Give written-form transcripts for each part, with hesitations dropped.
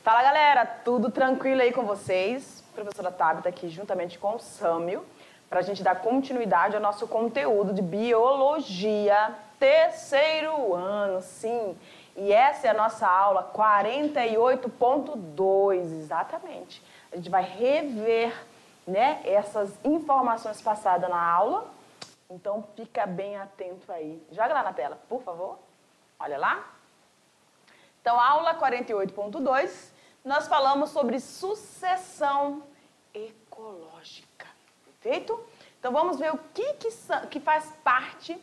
Fala galera, tudo tranquilo aí com vocês? Professora Tabita aqui juntamente com o Sâmio para a gente dar continuidade ao nosso conteúdo de Biologia, terceiro ano, sim. E essa é a nossa aula 48.2, exatamente. A gente vai rever, né, essas informações passadas na aula, então fica bem atento aí. Joga lá na tela, por favor. Olha lá. Então, aula 48.2, nós falamos sobre sucessão ecológica, perfeito? Então, vamos ver o que faz parte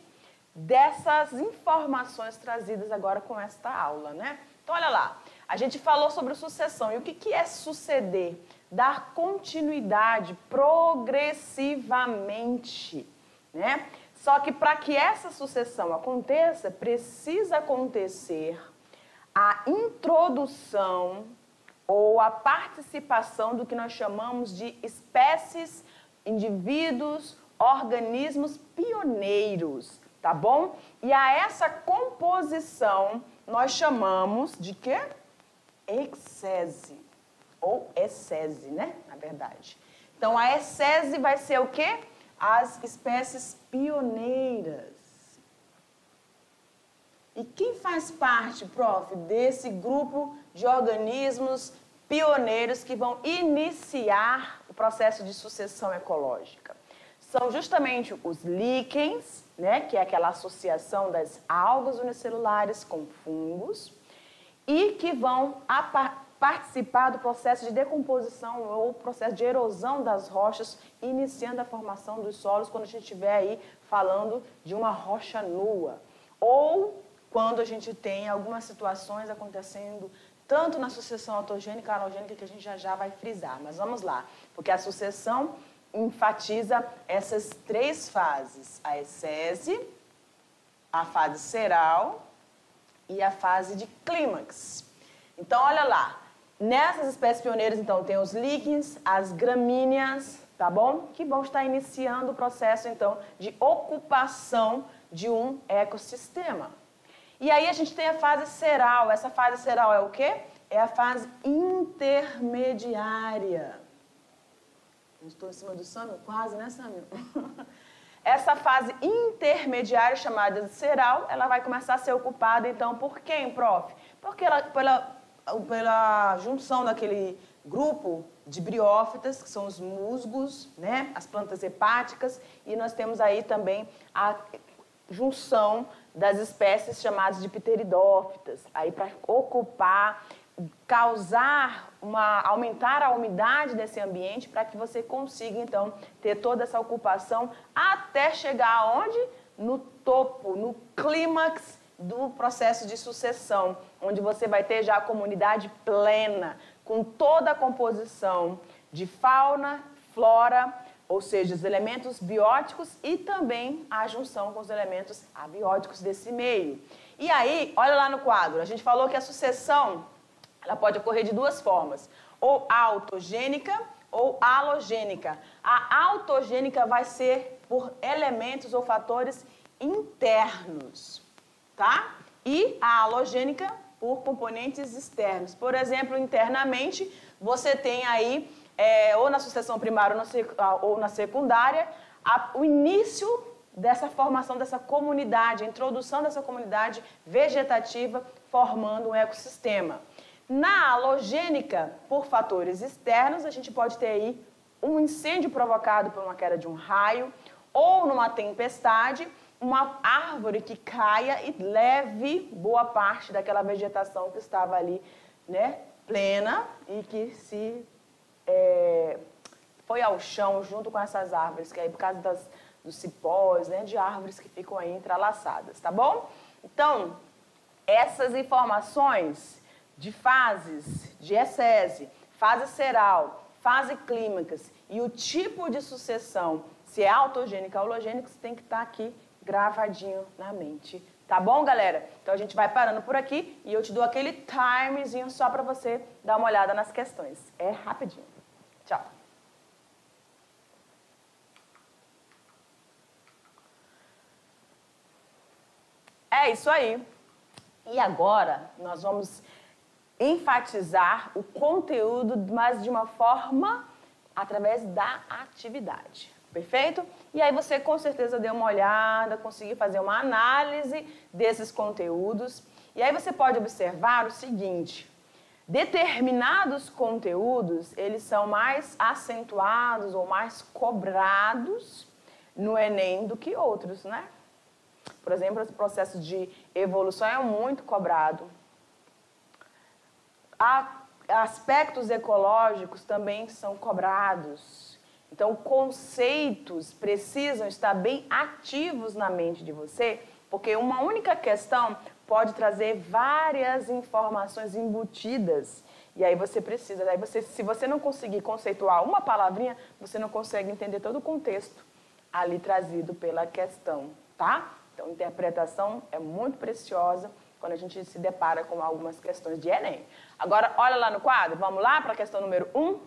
dessas informações trazidas agora com esta aula, né? Então, olha lá, a gente falou sobre sucessão. E o que é suceder? Dar continuidade progressivamente, né? Só que para que essa sucessão aconteça, precisa acontecer a introdução ou a participação do que nós chamamos de espécies, indivíduos, organismos pioneiros, tá bom? E a essa composição nós chamamos de quê? Excese, ou excese, né? Na verdade. Então, a excese vai ser o quê? As espécies pioneiras. E quem faz parte, prof, desse grupo de organismos pioneiros que vão iniciar o processo de sucessão ecológica? São justamente os líquens, né, que é aquela associação das algas unicelulares com fungos, e que vão participar do processo de decomposição ou processo de erosão das rochas, iniciando a formação dos solos quando a gente estiver aí falando de uma rocha nua. Ou quando a gente tem algumas situações acontecendo tanto na sucessão autogênica e alogênica que a gente já vai frisar. Mas vamos lá, porque a sucessão enfatiza essas três fases: a excese, a fase seral e a fase de clímax. Então, olha lá, nessas espécies pioneiras, então, tem os líquens, as gramíneas, tá bom? Que vão estar iniciando o processo, então, de ocupação de um ecossistema. E aí a gente tem a fase seral. Essa fase seral é o quê? É a fase intermediária. Não estou em cima do Sâmio? Quase, né, Sâmio? Essa fase intermediária, chamada de seral, ela vai começar a ser ocupada, então, por quem, prof? Porque pela junção daquele grupo de briófitas, que são os musgos, né, as plantas hepáticas, e nós temos aí também a junção das espécies chamadas de pteridófitas, aí para ocupar, aumentar a umidade desse ambiente para que você consiga, então, ter toda essa ocupação até chegar aonde? No topo, no clímax do processo de sucessão, onde você vai ter já a comunidade plena, com toda a composição de fauna, flora, ou seja, os elementos bióticos e também a junção com os elementos abióticos desse meio. E aí, olha lá no quadro, a gente falou que a sucessão ela pode ocorrer de duas formas, ou autogênica ou halogênica. A autogênica vai ser por elementos ou fatores internos, tá? E a halogênica por componentes externos. Por exemplo, internamente, você tem aí ou na sucessão primária ou na secundária, o início dessa formação dessa comunidade, a introdução dessa comunidade vegetativa formando um ecossistema. Na halogênica, por fatores externos, a gente pode ter aí um incêndio provocado por uma queda de um raio ou numa tempestade, uma árvore que caia e leve boa parte daquela vegetação que estava ali, né, plena e que foi ao chão junto com essas árvores, que aí por causa dos cipós, né, de árvores que ficam aí entrelaçadas, tá bom? Então, essas informações de fases, de excese, fase seral, fase clímax e o tipo de sucessão, se é autogênica ou halogênica, isso tem que estar aqui gravadinho na mente. Tá bom, galera? Então a gente vai parando por aqui e eu te dou aquele timezinho só para você dar uma olhada nas questões. É rapidinho. Tchau. É isso aí. E agora nós vamos enfatizar o conteúdo, mas de uma forma através da atividade. Perfeito? E aí você com certeza deu uma olhada, conseguiu fazer uma análise desses conteúdos. E aí você pode observar o seguinte: determinados conteúdos, eles são mais acentuados ou mais cobrados no Enem do que outros, né? Por exemplo, esse processo de evolução é muito cobrado. Aspectos ecológicos também são cobrados. Então, conceitos precisam estar bem ativos na mente de você, porque uma única questão pode trazer várias informações embutidas. E aí você precisa, se você não conseguir conceituar uma palavrinha, você não consegue entender todo o contexto ali trazido pela questão, tá? Então, interpretação é muito preciosa quando a gente se depara com algumas questões de Enem. Agora, olha lá no quadro, vamos lá para a questão número 1.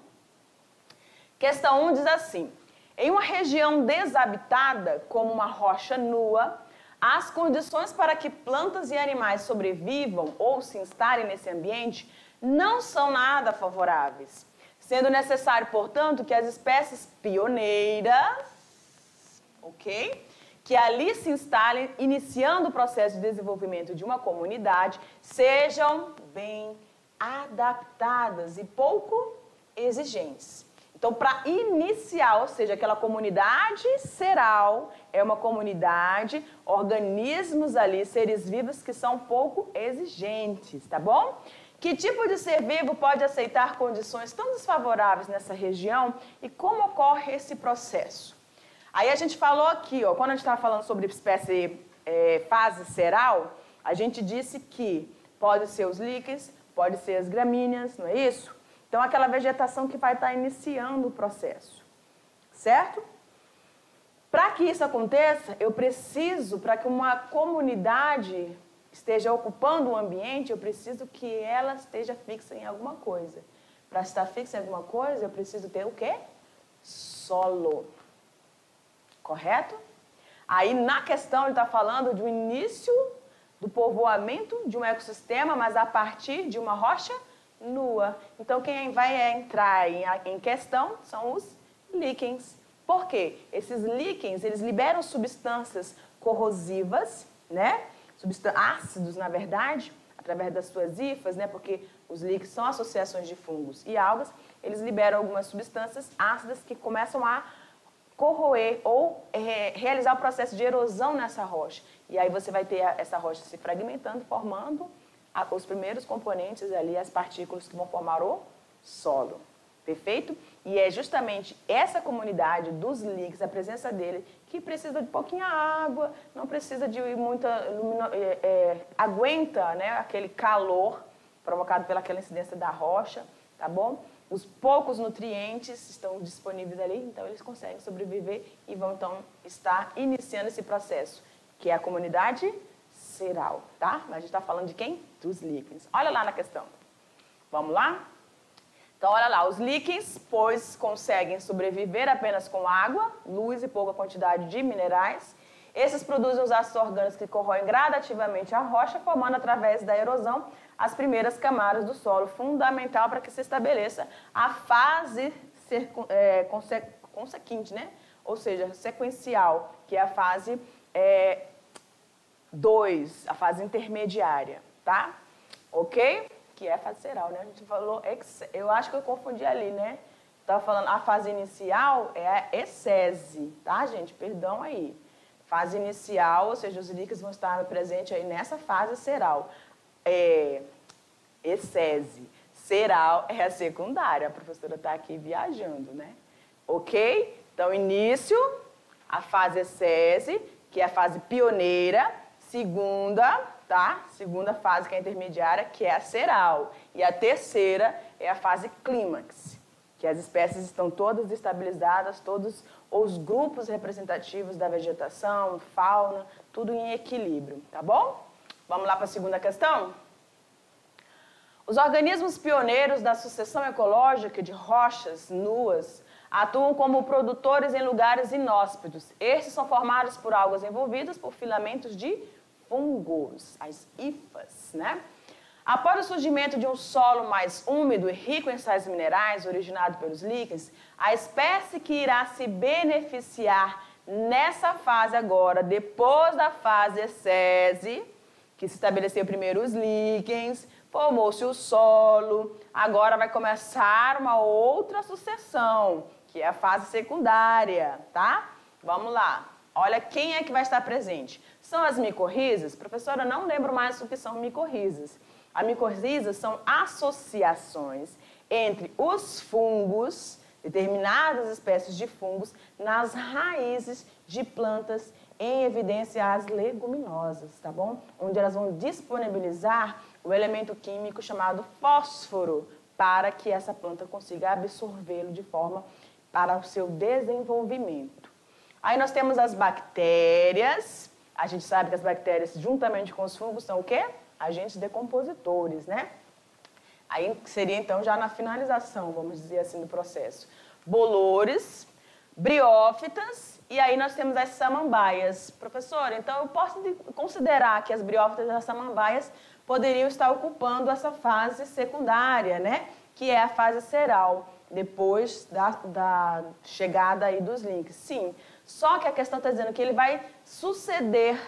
Questão 1 diz assim: em uma região desabitada, como uma rocha nua, as condições para que plantas e animais sobrevivam ou se instalem nesse ambiente não são nada favoráveis, sendo necessário, portanto, que as espécies pioneiras, que ali se instalem, iniciando o processo de desenvolvimento de uma comunidade, sejam bem adaptadas e pouco exigentes. Então, para iniciar, ou seja, aquela comunidade seral, é uma comunidade, organismos ali, seres vivos que são pouco exigentes, tá bom? Que tipo de ser vivo pode aceitar condições tão desfavoráveis nessa região e como ocorre esse processo? Aí a gente falou aqui, ó, quando a gente estava falando sobre espécie fase seral, a gente disse que pode ser os líquens, pode ser as gramíneas, não é isso? Então, aquela vegetação que vai estar iniciando o processo, certo? Para que isso aconteça, eu preciso, para que uma comunidade esteja ocupando o ambiente, eu preciso que ela esteja fixa em alguma coisa. Para estar fixa em alguma coisa, eu preciso ter o quê? Solo. Correto? Aí, na questão, ele está falando do início do povoamento de um ecossistema, mas a partir de uma rocha nua. Então, quem vai entrar em questão são os líquens. Por quê? Esses líquens, eles liberam substâncias corrosivas, né? Ácidos, na verdade, através das suas hifas, né? Porque os líquens são associações de fungos e algas. Eles liberam algumas substâncias ácidas que começam a corroer ou realizar o processo de erosão nessa rocha. E aí você vai ter essa rocha se fragmentando, formando os primeiros componentes ali, as partículas que vão formar o solo. Perfeito? E é justamente essa comunidade dos líquens, a presença dele, que precisa de pouquinha água, não precisa de muita... aguenta, né, aquele calor provocado pelaquela incidência da rocha, tá bom? Os poucos nutrientes estão disponíveis ali, então eles conseguem sobreviver e vão, então, estar iniciando esse processo, que é a comunidade seral, tá? Mas a gente está falando de quem? Dos líquens. Olha lá na questão. Vamos lá? Então, olha lá. Os líquens, pois, conseguem sobreviver apenas com água, luz e pouca quantidade de minerais. Esses produzem os ácidos orgânicos que corroem gradativamente a rocha, formando, através da erosão, as primeiras camadas do solo, fundamental para que se estabeleça a fase consequente, né? Ou seja, sequencial, que é a fase 2, a fase intermediária, tá? Ok? Que é a fase seral, né? A gente falou, eu acho que eu confundi ali, né? Estava falando, a fase inicial é a excese, tá, gente? Perdão aí. Fase inicial, ou seja, os líquens vão estar presentes aí nessa fase seral. Excese. Seral é a secundária. A professora está aqui viajando, né? Ok? Então, início, a fase excese, que é a fase pioneira. Segunda, tá? Segunda fase, que é a intermediária, que é a seral. E a terceira é a fase clímax, que as espécies estão todas estabilizadas, todos os grupos representativos da vegetação, fauna, tudo em equilíbrio, tá bom? Vamos lá para a segunda questão? Os organismos pioneiros da sucessão ecológica de rochas nuas atuam como produtores em lugares inóspitos. Estes são formados por algas envolvidas por filamentos de fungos, as hifas, né? Após o surgimento de um solo mais úmido e rico em sais minerais originado pelos líquens, a espécie que irá se beneficiar nessa fase agora, depois da fase ecese, que se estabeleceu primeiro os líquens, formou-se o solo, agora vai começar uma outra sucessão, que é a fase secundária, tá? Vamos lá. Olha quem é que vai estar presente. São as micorrizas? Professora, não lembro mais o que são micorrizas. As micorrizas são associações entre os fungos, determinadas espécies de fungos, nas raízes de plantas, em evidência as leguminosas, tá bom? Onde elas vão disponibilizar o elemento químico chamado fósforo para que essa planta consiga absorvê-lo de forma para o seu desenvolvimento. Aí nós temos as bactérias. A gente sabe que as bactérias, juntamente com os fungos, são o quê? Agentes decompositores, né? Aí seria, então, já na finalização, vamos dizer assim, do processo. Bolores, briófitas, e aí nós temos as samambaias. Professora, então eu posso considerar que as briófitas e as samambaias poderiam estar ocupando essa fase secundária, né? Que é a fase cereal, depois da chegada aí dos líquens. Sim, só que a questão está dizendo que ele vai suceder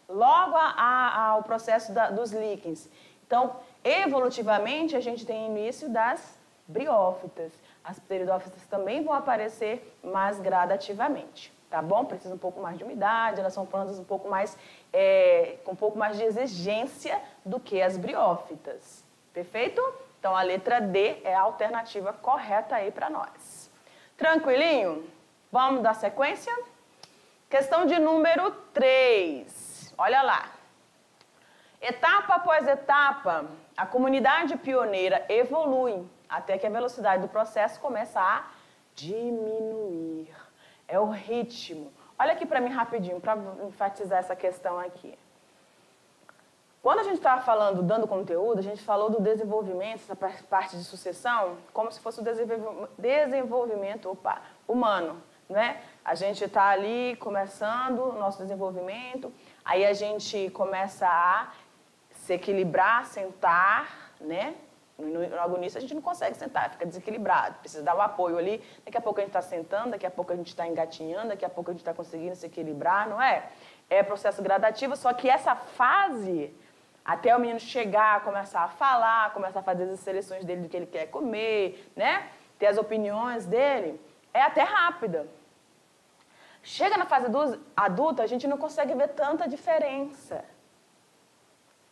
logo ao processo dos líquens. Então, evolutivamente, a gente tem início das briófitas. As pteridófitas também vão aparecer, mas gradativamente, tá bom? Precisa um pouco mais de umidade, elas são plantas um pouco mais, com um pouco mais de exigência do que as briófitas. Perfeito? Então, a letra D é a alternativa correta aí para nós. Tranquilinho? Vamos dar sequência? Questão de número 3. Olha lá. Etapa após etapa, a comunidade pioneira evolui até que a velocidade do processo começa a diminuir. É o ritmo. Olha aqui para mim rapidinho, para enfatizar essa questão aqui. Quando a gente estava falando, dando conteúdo, a gente falou do desenvolvimento, essa parte de sucessão, como se fosse o desenvolvimento humano, né? A gente está ali começando o nosso desenvolvimento, aí a gente começa a se equilibrar, sentar, né? Logo nisso a gente não consegue sentar, fica desequilibrado, precisa dar um apoio ali, daqui a pouco a gente está sentando, daqui a pouco a gente está engatinhando, daqui a pouco a gente está conseguindo se equilibrar, não é? É processo gradativo, só que essa fase, até o menino chegar, começar a falar, começar a fazer as seleções dele do que ele quer comer, né? Ter as opiniões dele, é até rápida. Chega na fase adulta, a gente não consegue ver tanta diferença.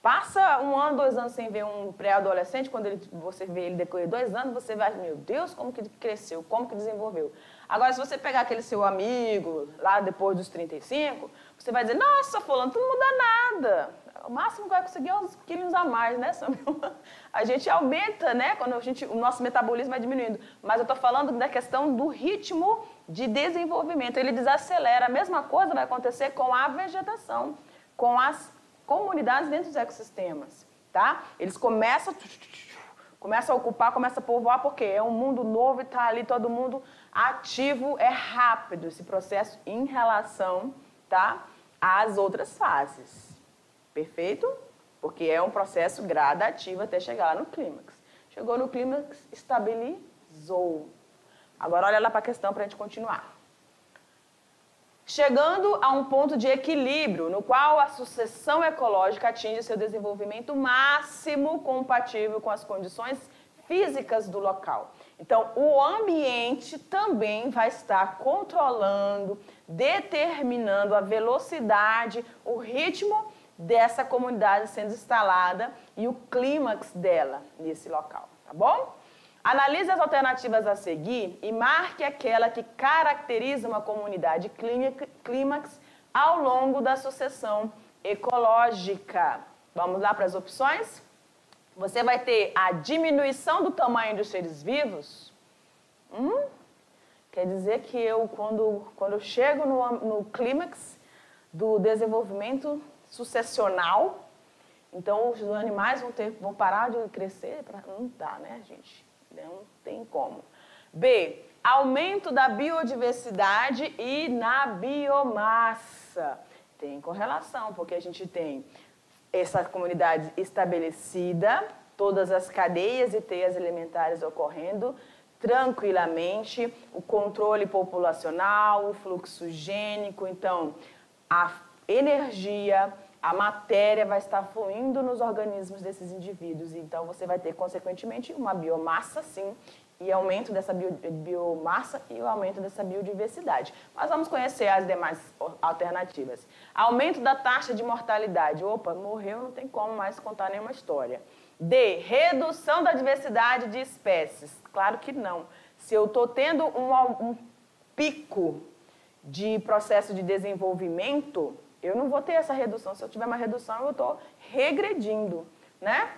Passa 1 ano, 2 anos sem ver um pré-adolescente, quando você vê ele decorrer 2 anos, você vai, meu Deus, como que cresceu, como que desenvolveu. Agora, se você pegar aquele seu amigo, lá depois dos 35, você vai dizer, nossa, fulano, tu não muda nada. O máximo que vai conseguir é uns quilos a mais, né, Samuel? A gente aumenta, né, quando o nosso metabolismo vai diminuindo. Mas eu estou falando da questão do ritmo de desenvolvimento. Ele desacelera. A mesma coisa vai acontecer com a vegetação, com as comunidades dentro dos ecossistemas, tá? Eles começam a ocupar, começam a povoar, porque é um mundo novo e está ali todo mundo ativo, é rápido esse processo em relação, tá, às outras fases. Perfeito? Porque é um processo gradativo até chegar lá no clímax. Chegou no clímax, estabilizou. Agora olha lá para a questão para a gente continuar. Chegando a um ponto de equilíbrio, no qual a sucessão ecológica atinge seu desenvolvimento máximo compatível com as condições físicas do local. Então, o ambiente também vai estar controlando, determinando a velocidade, o ritmo dessa comunidade sendo instalada e o clímax dela nesse local, tá bom? Analise as alternativas a seguir e marque aquela que caracteriza uma comunidade clímax ao longo da sucessão ecológica. Vamos lá para as opções? Você vai ter a diminuição do tamanho dos seres vivos. Quer dizer que quando eu chego no clímax do desenvolvimento sucessional, então os animais vão parar de crescer? Não dá, né, gente? Não tem como. B, aumento da biodiversidade e na biomassa. Tem correlação, porque a gente tem essa comunidade estabelecida, todas as cadeias e teias alimentares ocorrendo tranquilamente, o controle populacional, o fluxo gênico, então a energia, a matéria vai estar fluindo nos organismos desses indivíduos, então você vai ter, consequentemente, uma biomassa, sim, e aumento dessa biomassa e o aumento dessa biodiversidade. Mas vamos conhecer as demais alternativas. Aumento da taxa de mortalidade. Opa, morreu, não tem como mais contar nenhuma história. D, redução da diversidade de espécies. Claro que não. Se eu estou tendo um pico de processo de desenvolvimento, eu não vou ter essa redução. Se eu tiver uma redução, eu estou regredindo, né?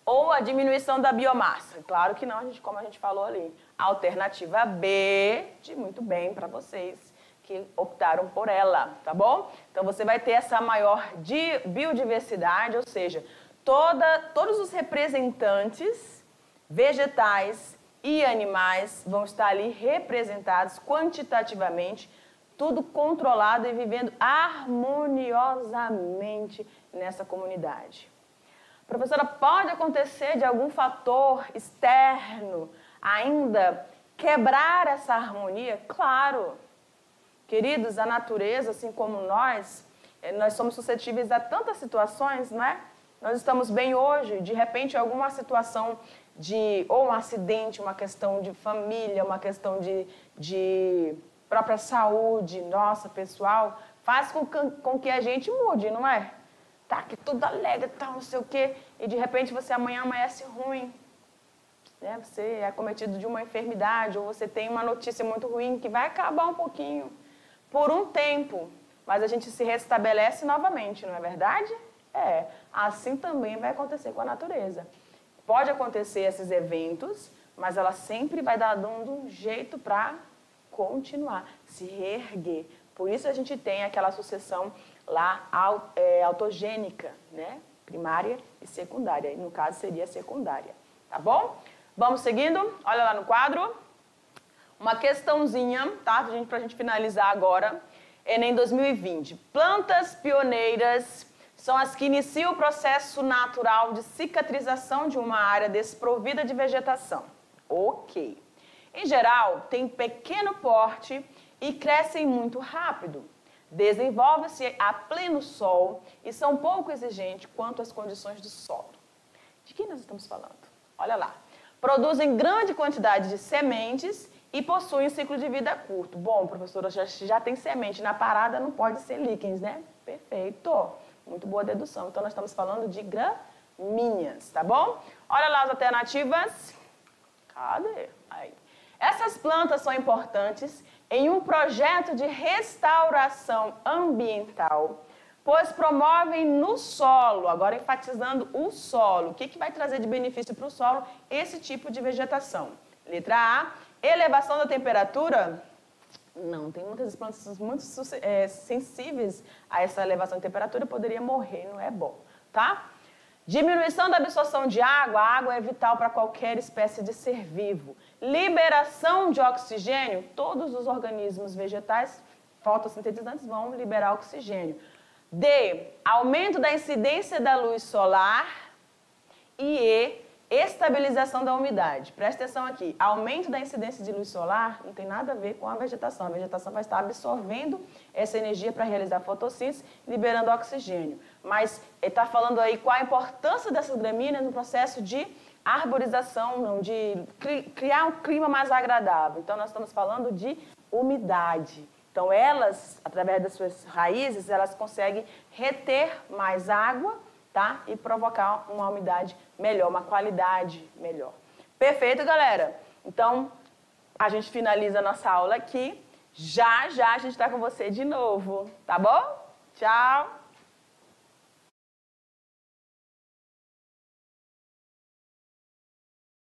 Ou a diminuição da biomassa. Claro que não, como a gente falou ali. Alternativa B, de muito bem para vocês que optaram por ela, tá bom? Então, você vai ter essa maior biodiversidade, ou seja, todos os representantes vegetais e animais vão estar ali representados quantitativamente, tudo controlado e vivendo harmoniosamente nessa comunidade. Professora, pode acontecer de algum fator externo ainda quebrar essa harmonia? Claro. Queridos, a natureza, assim como nós somos suscetíveis a tantas situações, não é? Nós estamos bem hoje, de repente alguma situação ou um acidente, uma questão de família, uma questão de própria saúde nossa, pessoal, faz com que a gente mude, não é? Tá aqui tudo alegre, tal, não sei o quê, e de repente você amanhã amanhece ruim, né? Você é acometido de uma enfermidade, ou você tem uma notícia muito ruim que vai acabar um pouquinho, por um tempo, mas a gente se restabelece novamente, não é verdade? Assim também vai acontecer com a natureza. Pode acontecer esses eventos, mas ela sempre vai dando um jeito para continuar, se reerguer. Por isso a gente tem aquela sucessão lá autogênica, né? Primária e secundária. No caso seria secundária, tá bom? Vamos seguindo? Olha lá no quadro. Uma questãozinha, tá? Pra gente finalizar agora. Enem 2020. Plantas pioneiras são as que iniciam o processo natural de cicatrização de uma área desprovida de vegetação. Ok. Em geral, têm pequeno porte e crescem muito rápido. Desenvolvem-se a pleno sol e são pouco exigentes quanto às condições do solo. De que nós estamos falando? Olha lá. Produzem grande quantidade de sementes e possuem um ciclo de vida curto. Bom, professora, já tem semente na parada, não pode ser líquens, né? Perfeito. Muito boa dedução. Então, nós estamos falando de gramíneas, tá bom? Olha lá as alternativas. Cadê? Aí. Essas plantas são importantes em um projeto de restauração ambiental, pois promovem no solo, agora enfatizando o solo. O que vai trazer de benefício para o solo? Esse tipo de vegetação. Letra A, elevação da temperatura. Não, tem muitas plantas muito sensíveis a essa elevação de temperatura, poderia morrer, não é bom, tá? Diminuição da absorção de água. A água é vital para qualquer espécie de ser vivo. Liberação de oxigênio. Todos os organismos vegetais fotossintetizantes vão liberar oxigênio. D. Aumento da incidência da luz solar. E E. Estabilização da umidade. Presta atenção aqui. Aumento da incidência de luz solar não tem nada a ver com a vegetação. A vegetação vai estar absorvendo essa energia para realizar a fotossíntese, liberando oxigênio. Mas ele está falando aí qual a importância dessas gramíneas no processo de arborização, de criar um clima mais agradável. Então, nós estamos falando de umidade. Então, elas, através das suas raízes, elas conseguem reter mais água, tá? E provocar uma umidade melhor, uma qualidade melhor. Perfeito, galera? Então, a gente finaliza a nossa aula aqui. Já a gente está com você de novo, tá bom? Tchau!